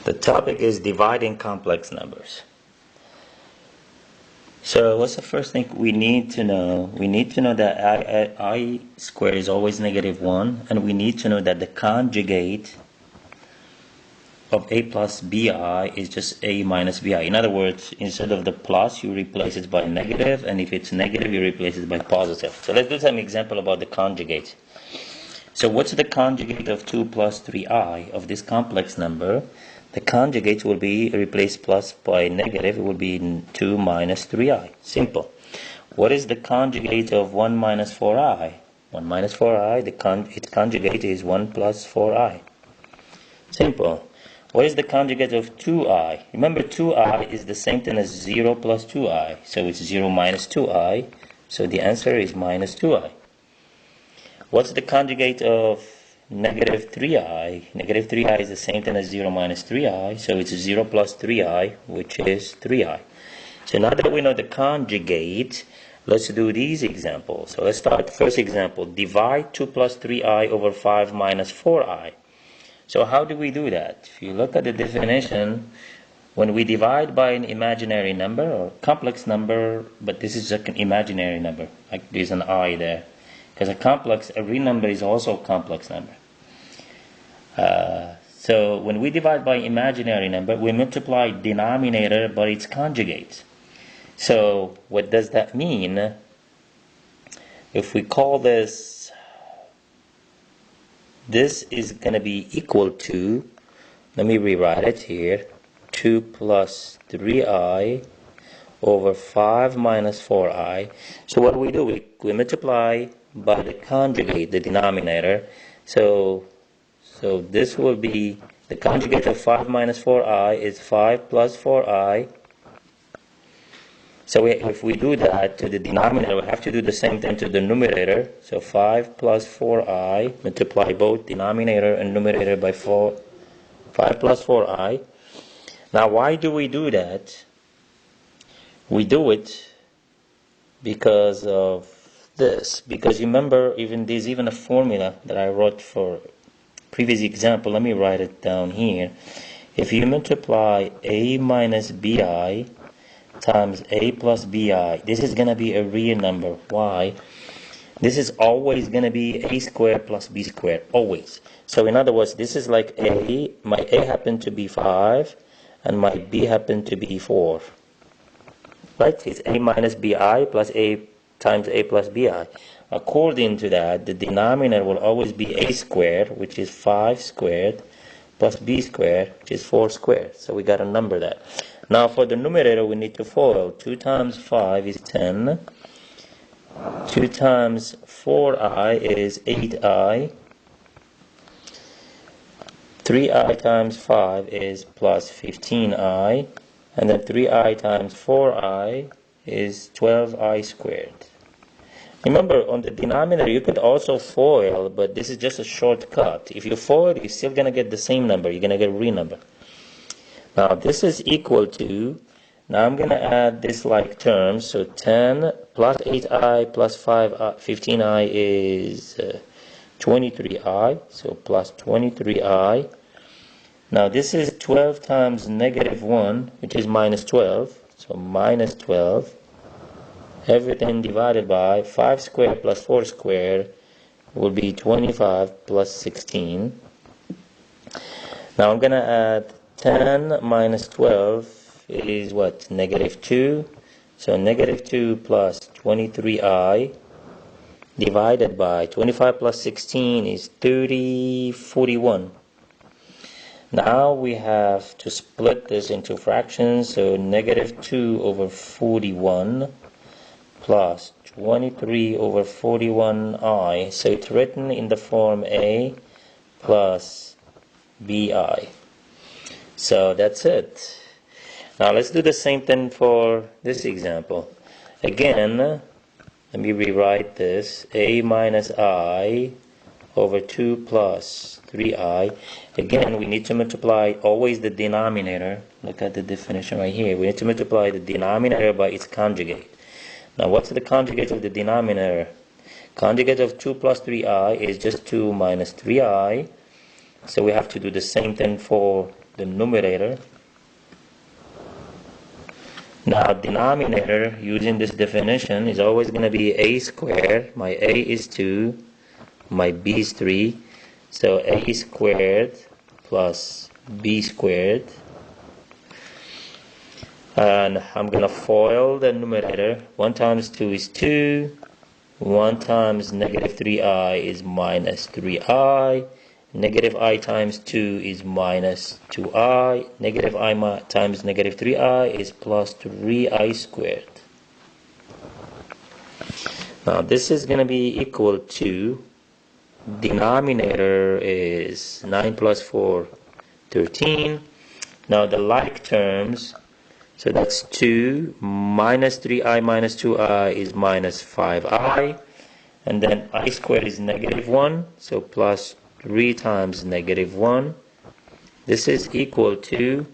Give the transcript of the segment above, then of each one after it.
The topic is dividing complex numbers. So what's the first thing we need to know? We need to know that I squared is always -1, and we need to know that the conjugate of a plus bi is just a minus bi. In other words, instead of the plus, you replace it by negative, and if it's negative, you replace it by positive. So let's do some example about the conjugate. So what's the conjugate of 2 plus 3i of this complex number? The conjugate will be replaced plus by negative. It will be 2 minus 3i. Simple. What is the conjugate of 1 minus 4i? 1 minus 4i, its conjugate is 1 plus 4i. Simple. What is the conjugate of 2i? Remember, 2i is the same thing as 0 plus 2i. So it's 0 minus 2i. So the answer is minus 2i. What's the conjugate of negative 3i? Negative 3i is the same thing as 0 minus 3i, so it's 0 plus 3i, which is 3i. So now that we know the conjugate, let's do these examples. So let's start first example. Divide 2 plus 3i over 5 minus 4i. So how do we do that? If you look at the definition, when we divide by an imaginary number or complex number, but this is like an imaginary number, like there's an I there. Because a real number is also a complex number. So when we divide by imaginary number, we multiply denominator by its conjugate. So what does that mean? If we call this is going to be equal to, let me rewrite it here, 2 plus 3i over 5 minus 4i. So what do? We multiply by the conjugate, the denominator. So this will be, the conjugate of 5 minus 4i is 5 plus 4i. So if we do that to the denominator, we have to do the same thing to the numerator. So 5 plus 4i, multiply both denominator and numerator by 5 plus 4i. Now why do we do that? We do it because of this. Because remember, there's even a formula that I wrote for previous example. Let me write it down here. If you multiply a minus bi times a plus bi, this is going to be a real number. Why? This is always going to be a squared plus b squared, always. So in other words, this is like my a happened to be 5 and my b happened to be 4. Right? It's a minus bi plus a times a plus bi. According to that, the denominator will always be a squared, which is 5 squared, plus b squared, which is 4 squared. So we got to number that. Now for the numerator, we need to FOIL. 2 times 5 is 10. 2 times 4i is 8i. 3i times 5 is plus 15i. And then 3i times 4i is 12i squared. Remember, on the denominator, you could also FOIL, but this is just a shortcut. If you FOIL, you're still going to get the same number. You're going to get a real number. Now, this is equal to, now I'm going to add this like terms. So 10 plus 8i plus 15i is 23i. So plus 23i. Now, this is 12 times negative 1, which is minus 12. So minus 12. Everything divided by 5 squared plus 4 squared will be 25 plus 16. Now I'm going to add 10 minus 12 is what? Negative 2. So negative 2 plus 23i divided by 25 plus 16 is 41. Now we have to split this into fractions. So negative 2 over 41 plus 23 over 41i. So it's written in the form a plus bi. So that's it. Now let's do the same thing for this example. Again, let me rewrite this. A minus I over 2 plus 3i. Again, we need to multiply always the denominator. Look at the definition right here. We need to multiply the denominator by its conjugate. Now, what's the conjugate of the denominator? Conjugate of 2 plus 3i is just 2 minus 3i. So we have to do the same thing for the numerator. Now denominator, using this definition, is always going to be a squared. My a is 2, my b is 3. So a squared plus b squared. And I'm going to FOIL the numerator. 1 times 2 is 2. 1 times negative 3i is minus 3i. Negative I times 2 is minus 2i. Negative I times negative 3i is plus 3i squared. Now this is going to be equal to, denominator is 9 plus 4, 13. Now the like terms, so that's 2 minus 3i minus 2i is minus 5i. And then I squared is negative 1, so plus 3 times negative 1. This is equal to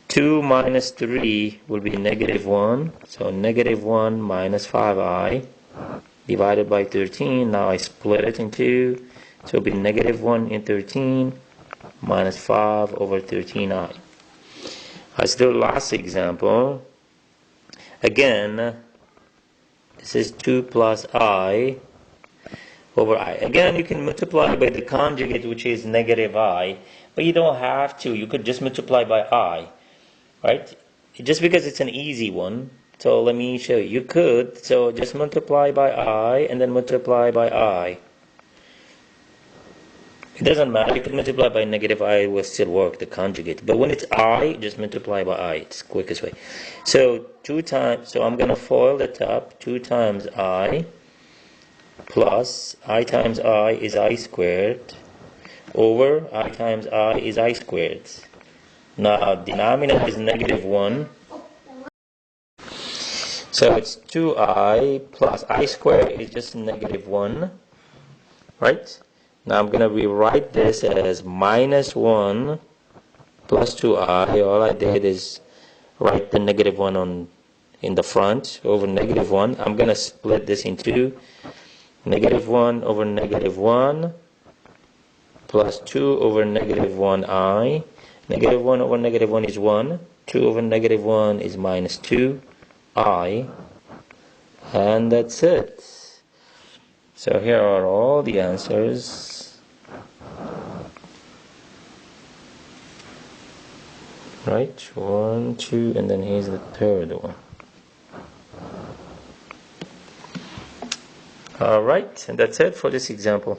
2 minus 3 will be negative 1. So negative 1 minus 5i divided by 13. Now I split it in 2. So it will be negative 1 in 13 minus 5 over 13i. Let's do the last example. Again, this is 2 plus I over I. Again, you can multiply by the conjugate, which is negative I, but you don't have to. You could just multiply by I, right? Just because it's an easy one. So let me show you. You could, so just multiply by I and then multiply by I. It doesn't matter. You can multiply by negative I, it will still work, the conjugate. But when it's I, just multiply by I. It's the quickest way. So 2 times, so I'm going to FOIL the top. 2 times I plus I times I is I squared over I times I is I squared. Now denominator is negative 1. So it's 2i plus I squared is just negative 1. Right? Now I'm going to rewrite this as minus 1 plus 2i. All I did is write the negative 1 in the front over negative 1. I'm going to split this in 2. Negative 1 over negative 1 plus 2 over negative 1i. Negative 1 over negative 1 is 1. 2 over negative 1 is minus 2i. And that's it. So here are all the answers. Right? 1, 2, and then here's the third one. Alright, and that's it for this example.